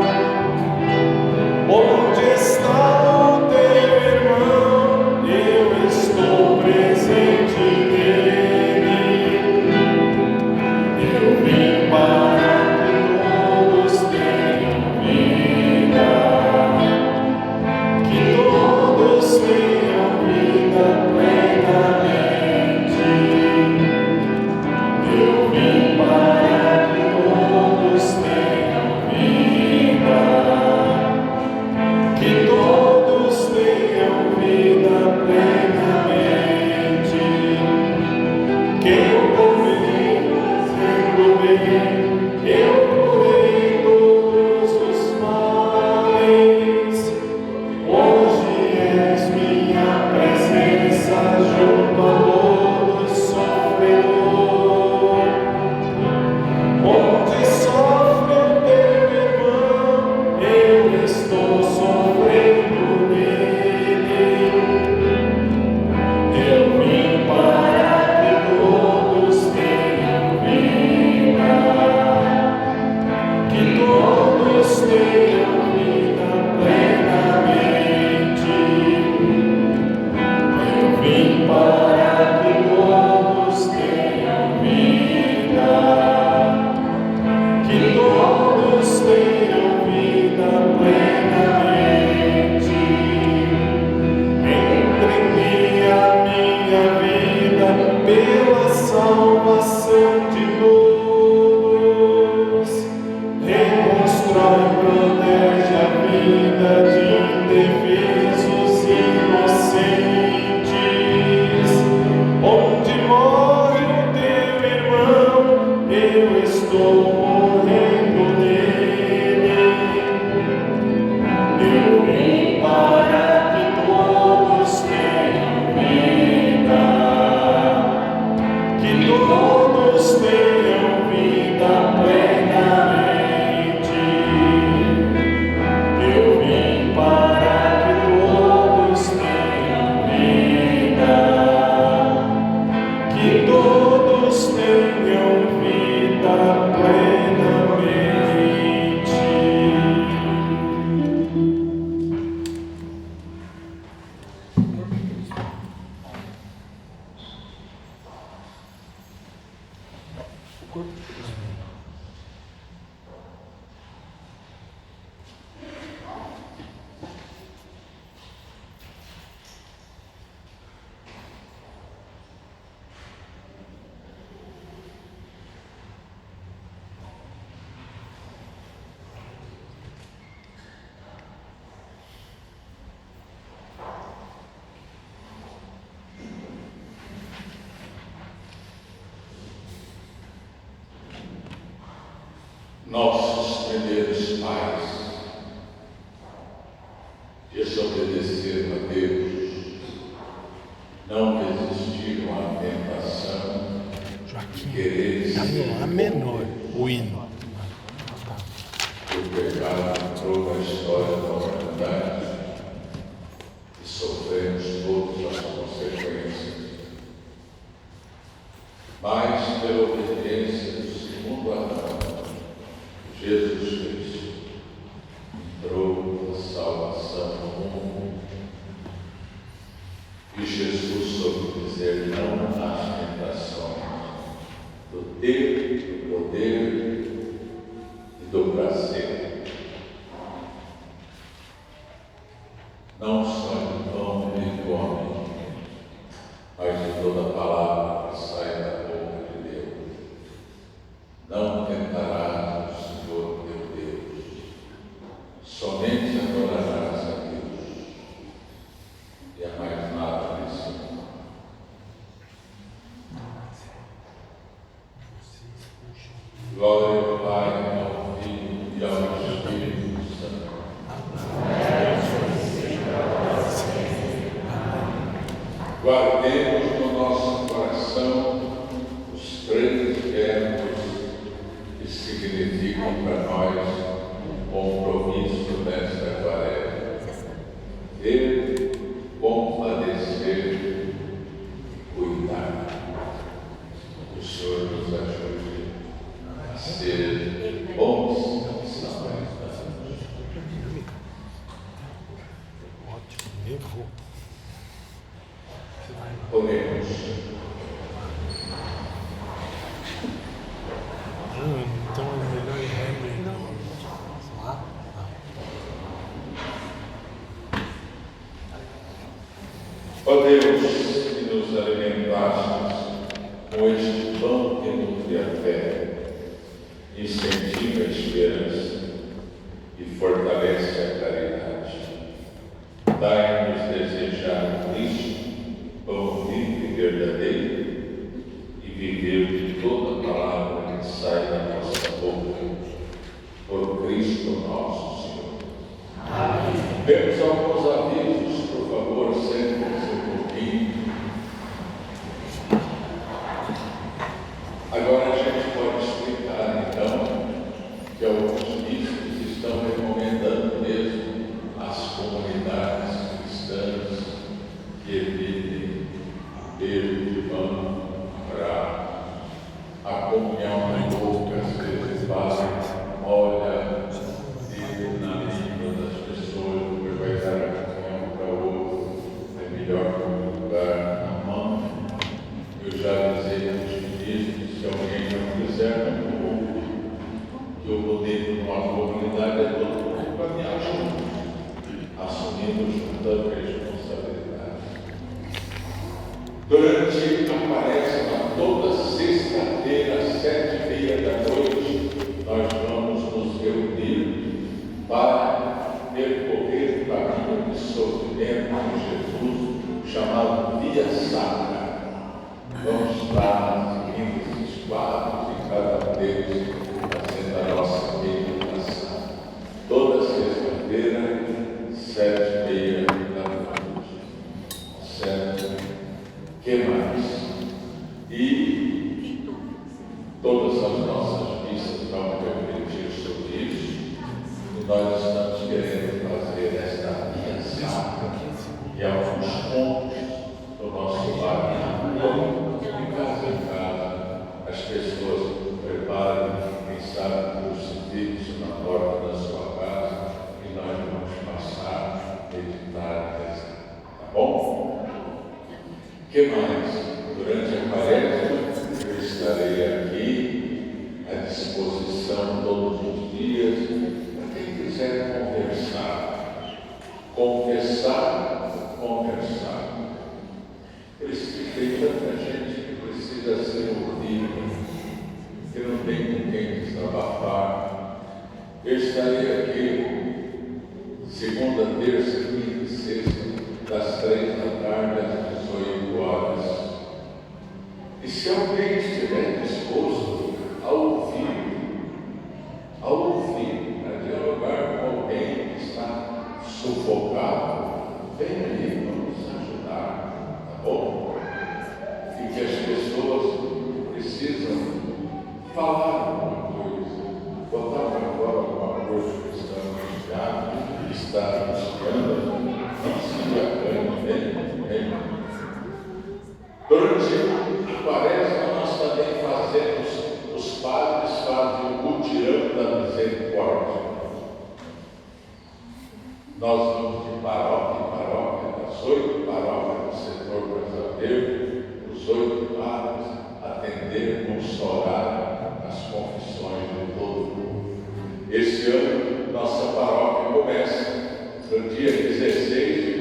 Onde está o teu irmão? Eu estou presente nele. Eu vim para que todos tenham vida, que todos tenham vida plenamente. Eu vim para que todos tenham vida, que todos tenham vida plenamente. Quem eu convivi fazendo bem, eu curei todos os males. Hoje és minha presença junto a todo sofredor. Onde sofre o teu irmão, eu estou sofrendo nele. Eu vim para que todos tenham vida, que todos tenham vida plenamente. Eu vim para que todos tenham vida, que todos tenham vida plenamente. Entreguei a minha vida pela salvação de todos. Reconstrói, protege a vida de indefesos inocentes. Onde morre o teu irmão, eu estou morrendo nele. Eu vim para que todos tenham vida, que todos tenham vida plenamente. Eu vim para que todos tenham vida, que todos tenham vida plenamente. Nossos primeiros pais desobedeceram a Deus, não resistiram à tentação de Joaquim, querer tá no Lá menor, o hino. o pecado entrou na história da humanidade e sofremos todas as consequências. Mas, pela obediência do segundo Adão, Jesus Cristo entrou a salvação no mundo. E Jesus soube dizer não às tentações do ter, do poder não só de pão vive o homem, mas de toda palavra que sai da boca de Deus. Não tentarás o Senhor teu Deus, somente adorarás a Deus, e a mais nada nesse mundo. Glória ao Pai, ao Filho e ao Espírito Santo. Guardemos no nosso coração os três verbos que significam para nós o compromisso desta quaresma: ver, compadecer, cuidar. O Senhor nos ajude a ser bons samaritanos. Ótimo, levou. Oremos. Então é melhor ir ré, Lá? Ó Deus, que nos alimentastes com este pão que nutre a fé, incentiva a esperança e fortalece a caridade, dai-nos desejar o Cristo, pão vivo e verdadeiro, e viver de toda palavra que sai da nossa boca, por Cristo nosso Senhor. Amém. Temos alguns avisos, por favor, sentem-se um pouquinho. Agora a gente pode explicar, então, que alguns bispos estão recomendando mesmo às comunidades cristãs que evitem beijo de mão para a comunhão em poucas vezes fazem, olha, e na língua das pessoas, porque vai dar a comunhão para o outro, é melhor colocar na mão. Eu já avisei aos ministros, se alguém não quiser, não vou, que o bonito numa comunidade é todo mundo caminhar junto, assumindo junto a responsabilidade. Durante a quaresma, toda sexta-feira, às 7h30 nós vamos nos reunir para percorrer o caminho de sofrimento de Jesus, chamado Via Sacra. Vamos estar seguindo esses quadros e cada vez fazendo a nossa meditação. Toda sexta-feira, 7h30. Certo? Que mais? E todas as nossas missas vão refletir sobre isso. E nós estamos querendo fazer esta Via Sacra e alguns pontos do nosso lar. De casa em casa, as pessoas preparem, quem sabe, o crucifixo na porta da sua casa e nós vamos passar, meditar, tá bom? O que mais? Durante a quaresma, eu estarei aqui à disposição todos os dias para quem quiser conversar. Por isso que tem tanta gente que precisa ser ouvida, que não tem com quem desabafar. Eu estarei aqui segunda, terça, quinta e sexta, das 3 da tarde às 18 horas. E se alguém estiver disposto a ouvir, para dialogar com alguém que está sufocado, venha aí, vamos ajudar, tá bom? E que as pessoas precisam falar alguma coisa, botar para fora alguma coisa que está angustiado, que está angustiando, não se engane, vem. Durante a quaresma nós também fazemos, os padres fazem o mutirão da misericórdia. Nós vamos de paróquia em paróquia, das 8 paróquias do setor brasileiro, os 8 padres atender, consolar as confissões de todo mundo. Esse ano, nossa paróquia começa no dia 16 de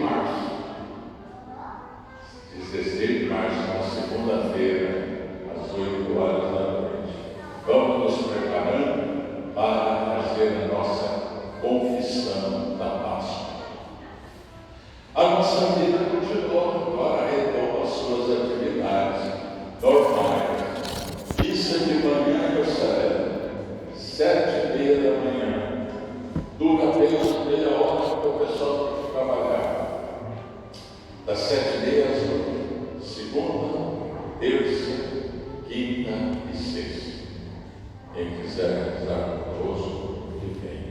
nossa vida continuou, agora retoma as suas atividades normais. Missa de manhã eu saio, 7h30 da manhã, dura apenas meia hora para o pessoal tem que trabalhar. Das 7h30 às 8h, segunda, terça, quinta e sexta. Quem quiser rezar conosco, que vem.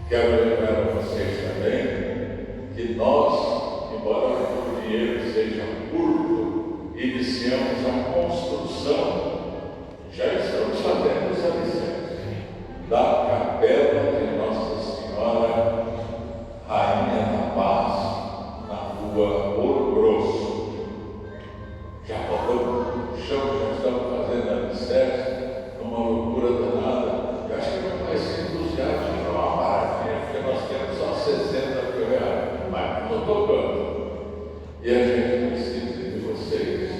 Quero lembrar a vocês também que nós, embora o dinheiro seja curto, iniciamos a construção, já estamos fazendo os alicerces, da capela de Nossa Senhora Rainha da Paz, na rua Ouro Grosso. Já falamos o chão, já estamos fazendo alicerces, numa loucura danada. Eu acho que não vai ser entusiasmo, não é uma maravilha, porque nós temos só 60 mil reais, mas não estou tocando. E a gente precisa de vocês.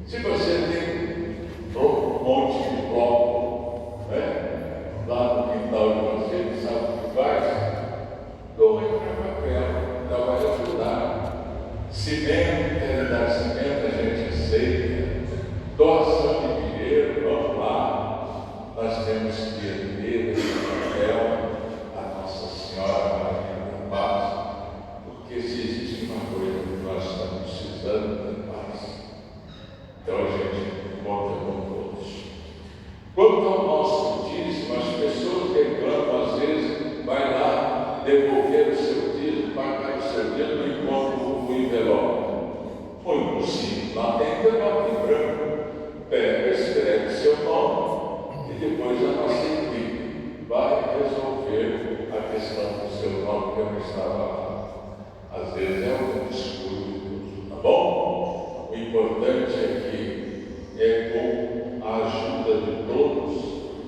Se você tem um monte de bloco, né, lá no quintal de vocês, sabe o que faz? Doe para papel, então vai ajudar. Cimento, quer dar cimento, a gente aceita. Doação de dinheiro, vamos lá. Nós temos que erguer esse papel a Nossa Senhora Maria da Paz, porque se existe uma coisa que nós estamos precisando de paz. Então a gente conta com todos. Quanto ao nosso dízimo, as pessoas reclamam, às vezes, vai lá devolver o seu dízimo, pagar o seu dízimo, não encontra o envelope. Foi impossível, lá tem envelope em branco. Pega, escreve seu nome e depois a nossa equipe vai resolver a questão do seu nome que eu não estava lá. Às vezes é um descuido, tá bom? O importante é que é com a ajuda de todos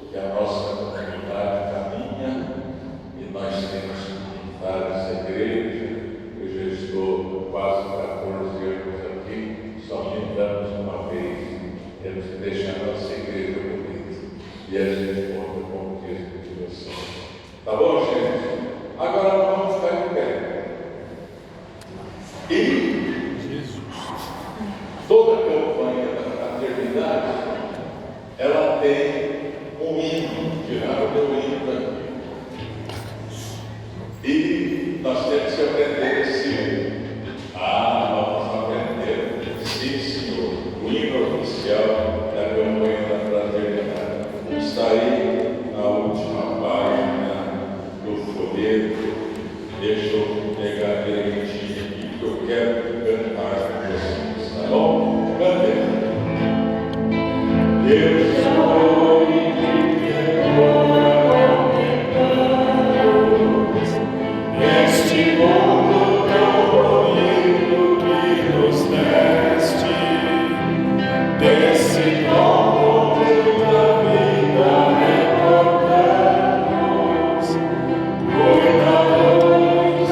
que a nossa comunidade caminha e nós temos que pintar essa igreja. Eu já estou quase 14 anos aqui, só pintamos uma vez. Temos que deixar a nossa igreja bonita. E a gente conta com o Cristo de vocês. Tá bom, gente? Agora vamos ficar de pé. E toda a campanha da fraternidade, ela tem um hino, tiraram o meu hino daqui. E nós temos que aprender esse hino. Vamos aprender. Sim, senhor. O hino oficial da campanha da fraternidade. Está aí na última página do folheto. Deixa eu pegar direitinho aqui, que eu quero cantar com vocês, tá bom? Cantem. Deus sou e este mundo tão bonito que nos deste, desse novo da vida recordamos, cuida-nos.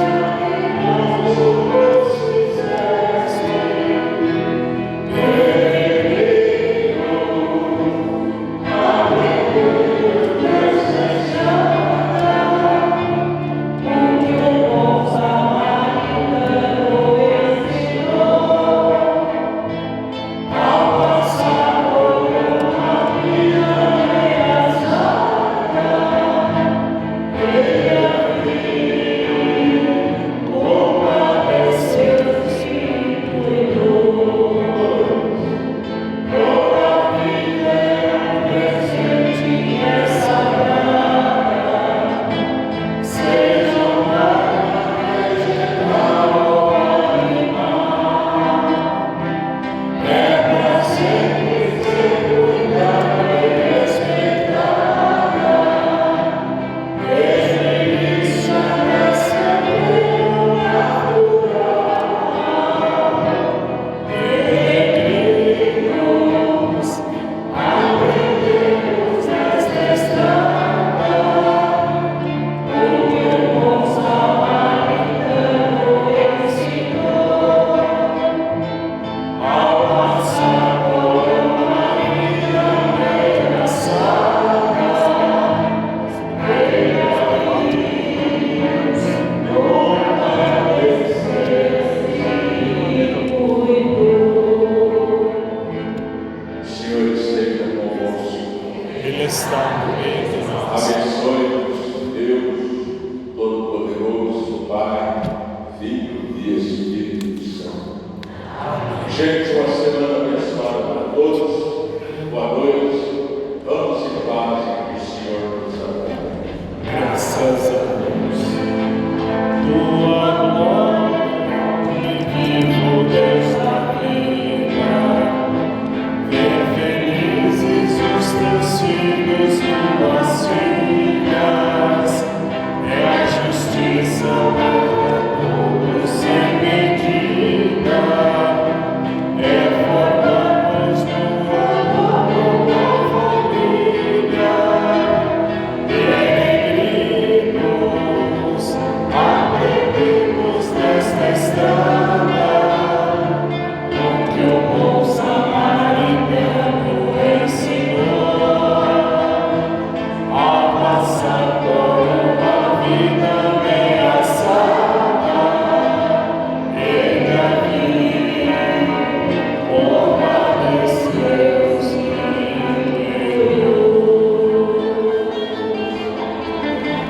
gente